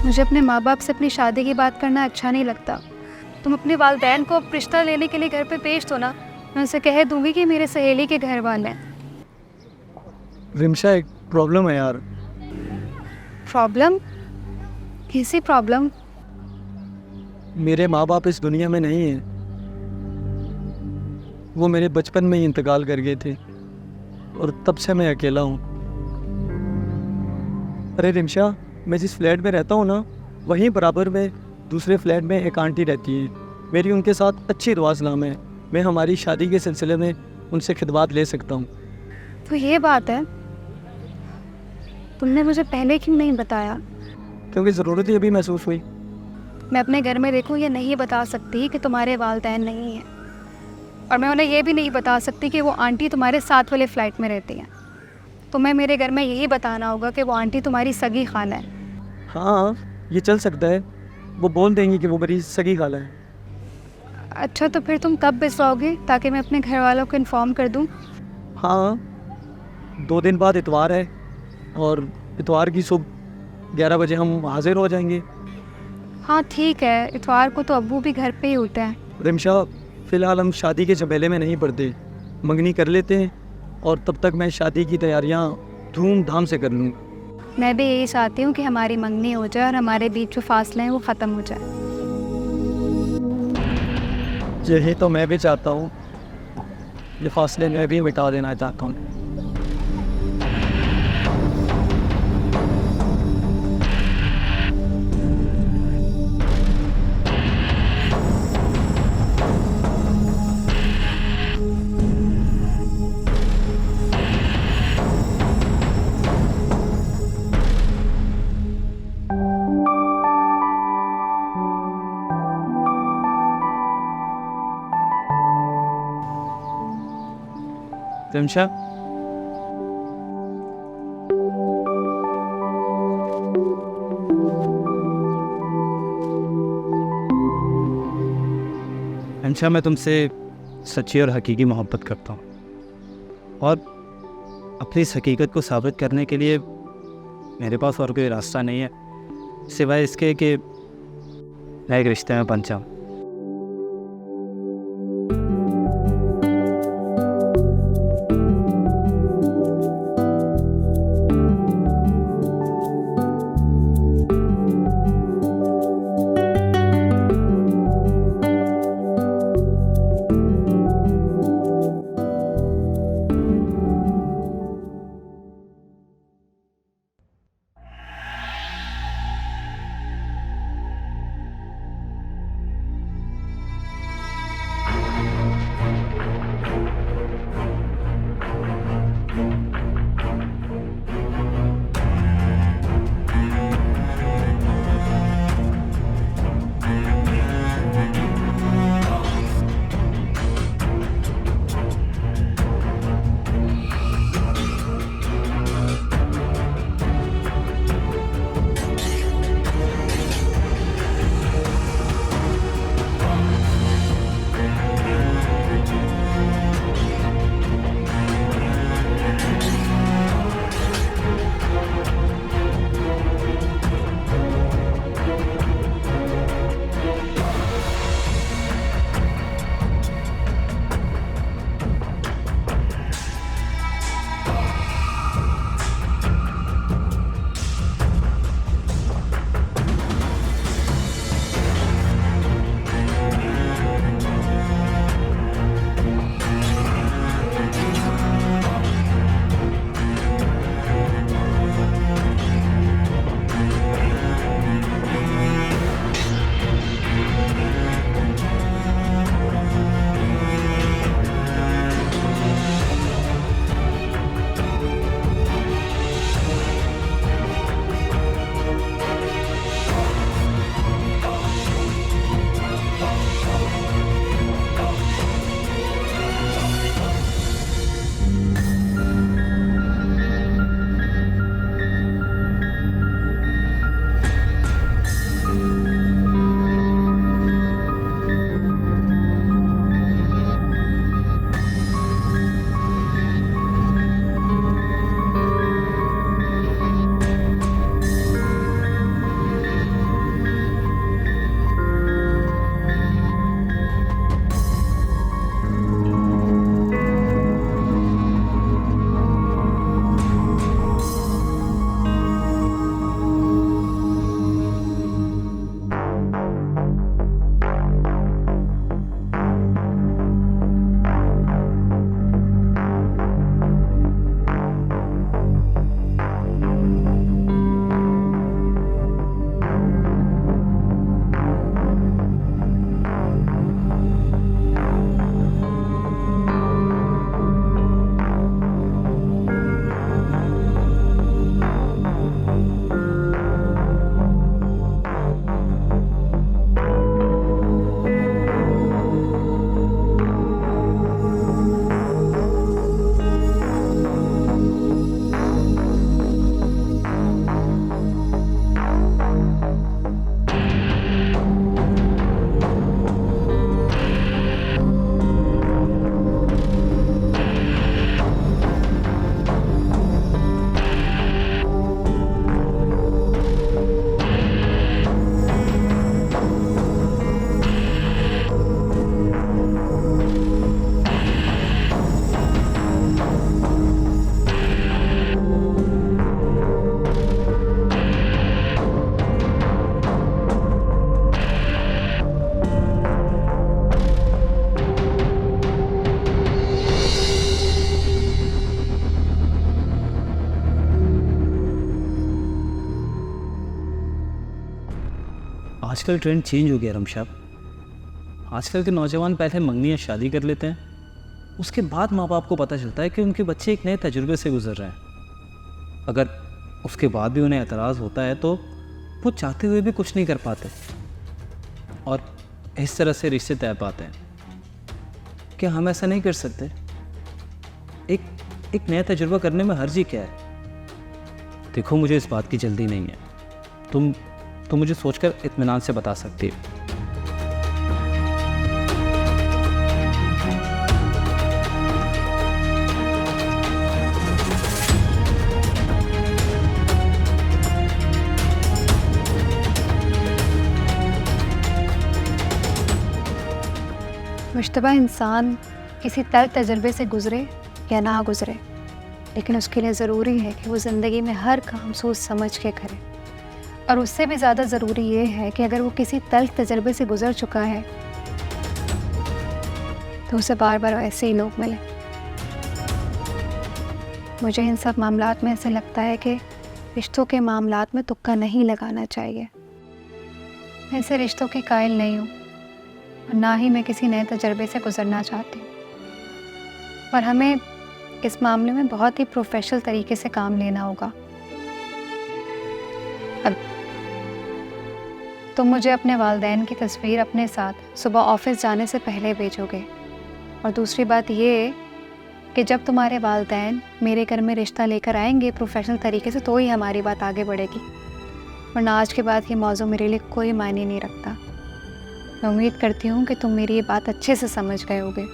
मुझे अपने माँ बाप से अपनी शादी की बात करना अच्छा नहीं लगता। तुम अपने वालिदैन को रिश्ता लेने के लिए घर पे भेज दो ना। मैं उनसे कह दूंगी कि मेरे सहेली के घर वाले हैं। रिमशा, एक प्रॉब्लम है यार। प्रॉब्लम? कैसी प्रॉब्लम? मेरे माँ बाप इस दुनिया में नहीं हैं। वो मेरे बचपन में ही इंतकाल कर गए थे और तब से मैं अकेला हूँ। अरे रिमशा, मैं जिस फ्लैट में रहता हूँ ना, वहीं बराबर में दूसरे फ्लैट में एक आंटी रहती है। मेरी उनके साथ अच्छी रवाजनाम है। मैं हमारी शादी के सिलसिले में उनसे खिदमत ले सकता हूँ। तो ये बात है, तुमने मुझे पहले क्यों नहीं बताया? क्योंकि ज़रूरत ही अभी महसूस हुई। मैं अपने घर में देखूँ ये नहीं बता सकती कि तुम्हारे वालिदैन नहीं हैं, और मैं उन्हें ये भी नहीं बता सकती कि वो आंटी तुम्हारे साथ वाले फ्लैट में रहती हैं। तुम्हें मेरे घर में यही बताना होगा कि वो आंटी तुम्हारी सगी खाला है। हाँ, ये चल सकता है। वो बोल देंगी कि वो मेरी सगी खाला है। अच्छा, तो फिर तुम कब भिजवाओगे ताकि मैं अपने घर वालों को इन्फॉर्म कर दूँ? हाँ, 2 दिन बाद इतवार है और इतवार की सुबह 11 बजे हम हाजिर हो जाएंगे। हाँ ठीक है, इतवार को तो अब्बू भी घर पे ही होते हैं। रिमशा, फ़िलहाल हम शादी के झमेले में नहीं पड़ते। मंगनी कर लेते हैं और तब तक मैं शादी की तैयारियां धूमधाम से कर लूँगा। मैं भी यही चाहती हूँ कि हमारी मंगनी हो जाए और हमारे बीच जो फासले हैं वो ख़त्म हो जाए। यही तो मैं भी चाहता हूँ। ये फासले मैं भी मिटा देना चाहता हूँ। रिमशा, अंशा, मैं तुमसे सच्ची और हकीकी मोहब्बत करता हूँ और अपनी इस हकीकत को साबित करने के लिए मेरे पास और कोई रास्ता नहीं है सिवाय इसके कि मैं एक रिश्ते में बन जाऊँ। आजकल ट्रेंड चेंज हो गया रमशाब। आजकल के नौजवान पहले मंगनी या शादी कर लेते हैं, उसके बाद माँ बाप को पता चलता है कि उनके बच्चे एक नए तजुर्बे से गुजर रहे हैं। अगर उसके बाद भी उन्हें एतराज़ होता है तो वो चाहते हुए भी कुछ नहीं कर पाते और इस तरह से रिश्ते तय पाते हैं। क्या हम ऐसा नहीं कर सकते? एक नया तजुर्बा करने में हर्ज ही क्या है? देखो, मुझे इस बात की जल्दी नहीं है। तुम मुझे सोचकर इत्मीनान से बता सकती हो। मुश्तबा इंसान किसी तल्ख तजर्बे से गुज़रे या ना गुज़रे, लेकिन उसके लिए ज़रूरी है कि वो ज़िंदगी में हर काम सोच समझ के करे। और उससे भी ज़्यादा ज़रूरी ये है कि अगर वो किसी तल्ख तजर्बे से गुज़र चुका है तो उसे बार बार ऐसे ही लोग मिले। मुझे इन सब मामलात में ऐसे लगता है कि रिश्तों के मामलात में तुक्का नहीं लगाना चाहिए। मैं ऐसे रिश्तों की कायल नहीं हूँ और ना ही मैं किसी नए तजर्बे से गुजरना चाहती हूँ, पर हमें इस मामले में बहुत ही प्रोफेशनल तरीके से काम लेना होगा। अब तुम मुझे अपने वालिदैन की तस्वीर अपने साथ सुबह ऑफिस जाने से पहले भेजोगे, और दूसरी बात ये कि जब तुम्हारे वालिदैन मेरे घर में रिश्ता लेकर आएंगे प्रोफेशनल तरीके से, तो ही हमारी बात आगे बढ़ेगी, वरना आज के बाद ये मौजू मेरे लिए कोई मायने नहीं रखता। मैं उम्मीद करती हूँ कि तुम मेरी ये बात अच्छे से समझ गए होगे।